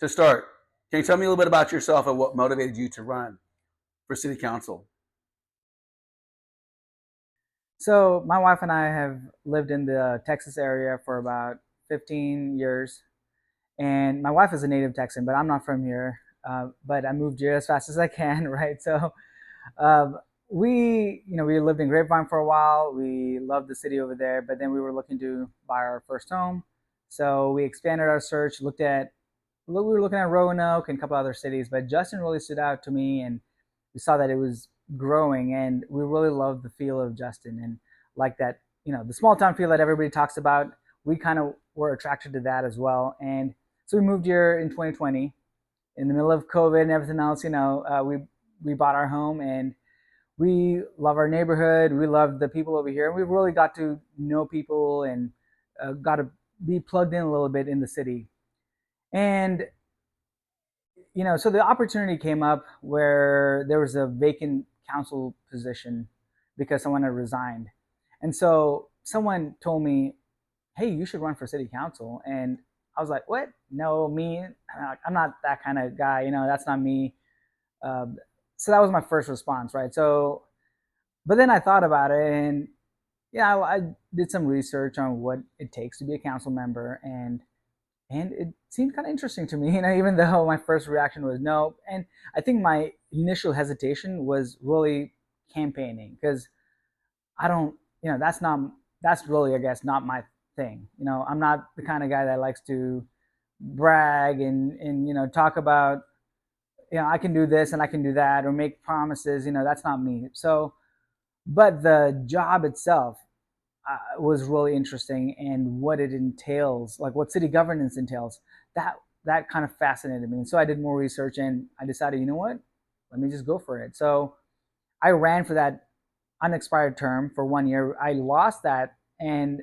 To start, can you tell me a little bit about yourself and what motivated you to run for city council? So my wife and I have lived in the Texas area for about 15 years, and my wife is a native Texan, but I'm not from here. But I moved here as fast as I can, right? So um, we lived in Grapevine for a while. We loved the city over there, but then we were looking to buy our first home, so we expanded our search. We were looking at Roanoke and a couple other cities, but Justin really stood out to me, and we saw that it was growing, and we really loved the feel of Justin and like that, the small town feel that everybody talks about. We kind of were attracted to that as well, and so we moved here in 2020 in the middle of COVID and everything else. We bought our home, and we love our neighborhood. We love the people over here, and we really got to know people and got to be plugged in a little bit in the city. And so the opportunity came up where there was a vacant council position because someone had resigned. And so someone told me, hey, you should run for city council. And I was like, what? No, me, I'm not that kind of guy. That's not me. So that was my first response, right? So, but then I thought about it, and yeah, I did some research on what it takes to be a council member, and it seemed kind of interesting to me, even though my first reaction was no. And I think my initial hesitation was really campaigning because I don't, that's really, I guess, not my thing. I'm not the kind of guy that likes to brag and talk about, I can do this and I can do that or make promises. That's not me. So, but the job itself was really interesting, and what it entails, like what city governance entails, that kind of fascinated me. And so I did more research, and I decided, you know what, let me just go for it. So I ran for that unexpired term for 1 year. I lost that, and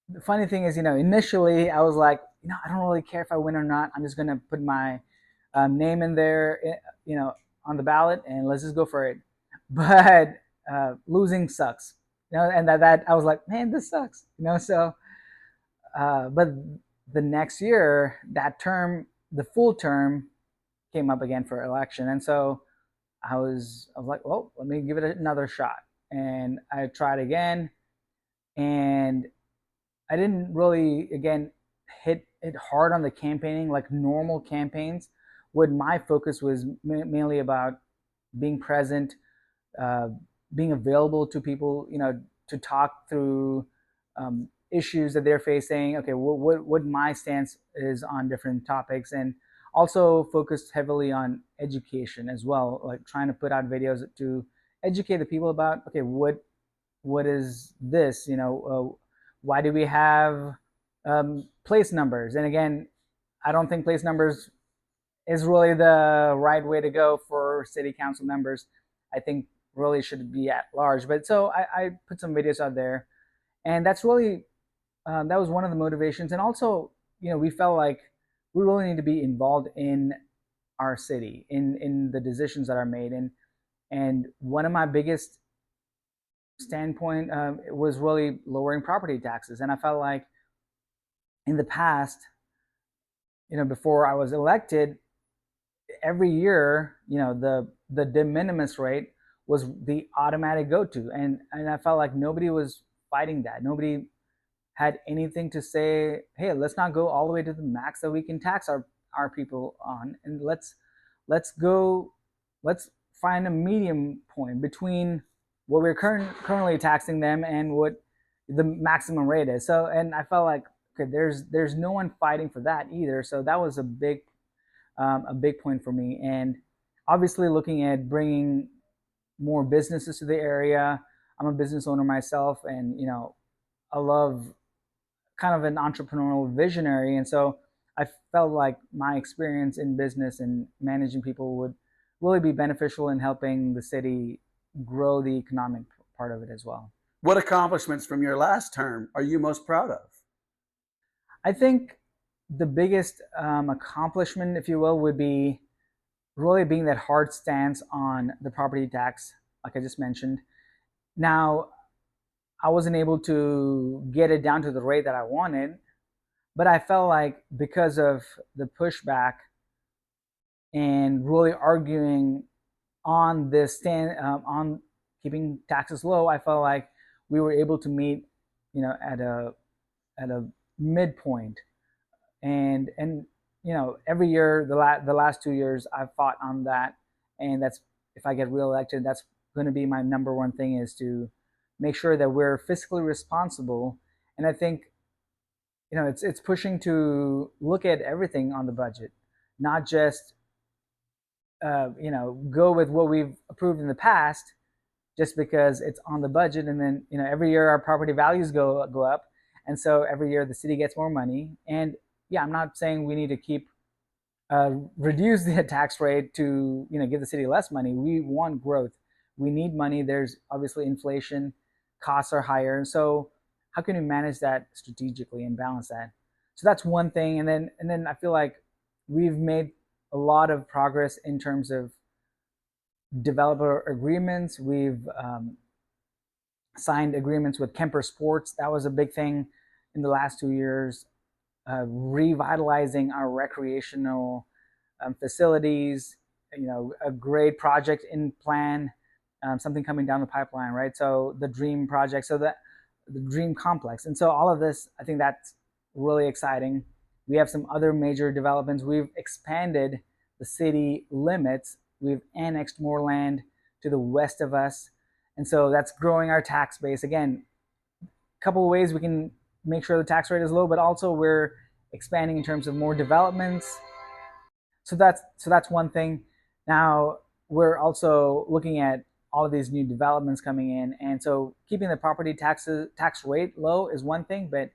the funny thing is, initially I was like, I don't really care if I win or not. I'm just gonna put my name in there, you know, on the ballot, and let's just go for it. But losing sucks, and that I was like, man, this sucks, So, but the next year, that term, the full term, came up again for election, and so I was like, well, let me give it another shot, and I tried again, and I didn't really again hit it hard on the campaigning like normal campaigns. What my focus was mainly about being present, uh, being available to people, to talk through issues that they're facing. Okay, what my stance is on different topics, and also focused heavily on education as well, like trying to put out videos to educate the people about, okay, what is this, why do we have place numbers? And again, I don't think place numbers is really the right way to go for city council members. I think really should be at large. But so I put some videos out there, and that's really that was one of the motivations. And also, we felt like we really need to be involved in our city, in the decisions that are made. And one of my biggest standpoint was really lowering property taxes. And I felt like in the past, before I was elected, every year, the de minimis rate was the automatic go-to, and I felt like nobody was fighting that. Nobody had anything to say, hey, let's not go all the way to the max that we can tax our people on, and let's find a medium point between what we're currently taxing them and what the maximum rate is. So, and I felt like, okay, there's no one fighting for that either. So that was a big point for me. And obviously, looking at bringing more businesses to the area. I'm a business owner myself, and I love kind of an entrepreneurial visionary, and so I felt like my experience in business and managing people would really be beneficial in helping the city grow the economic part of it as well. What accomplishments from your last term are you most proud of? I think the biggest accomplishment, if you will, would be really being that hard stance on the property tax, like I just mentioned. Now, I wasn't able to get it down to the rate that I wanted, But I felt like because of the pushback and really arguing on this stand on keeping taxes low, I felt like we were able to meet, at a midpoint. And every year, the last 2 years, I've fought on that, and that's, if I get reelected, that's going to be my number one thing, is to make sure that we're fiscally responsible. And I think, it's pushing to look at everything on the budget, not just go with what we've approved in the past just because it's on the budget. And then, every year our property values go up, and so every year the city gets more money. And yeah, I'm not saying we need to keep reduce the tax rate to, give the city less money. We want growth. We need money. There's obviously inflation, costs are higher, and so how can we manage that strategically and balance that? So that's one thing. And then I feel like we've made a lot of progress in terms of developer agreements. We've signed agreements with Kemper Sports. That was a big thing in the last 2 years. Revitalizing our recreational facilities. A great project in plan. Something coming down the pipeline, right? So the Dream project, so that the Dream complex, and so all of this, I think that's really exciting. We have some other major developments. We've expanded the city limits. We've annexed more land to the west of us, and so that's growing our tax base. Again, a couple of ways we can make sure the tax rate is low, but also we're expanding in terms of more developments. So that's one thing. Now we're also looking at all of these new developments coming in, and so keeping the property tax rate low is one thing, but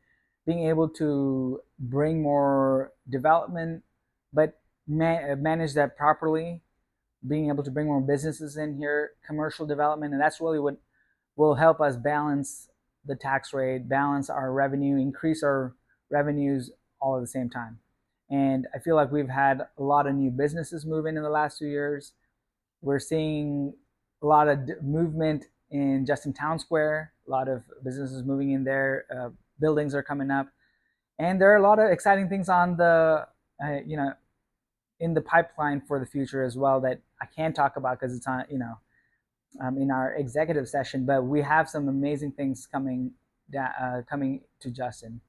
being able to bring more development, but manage that properly, being able to bring more businesses in here, commercial development, and that's really what will help us balance the tax rate, balance our revenue, increase our revenues all at the same time. And I feel like we've had a lot of new businesses move in the last 2 years. We're seeing a lot of movement in Justin Town Square, a lot of businesses moving in there, buildings are coming up, and there are a lot of exciting things on the, in the pipeline for the future as well that I can't talk about because it's on, in our executive session. But we have some amazing things coming to Justin.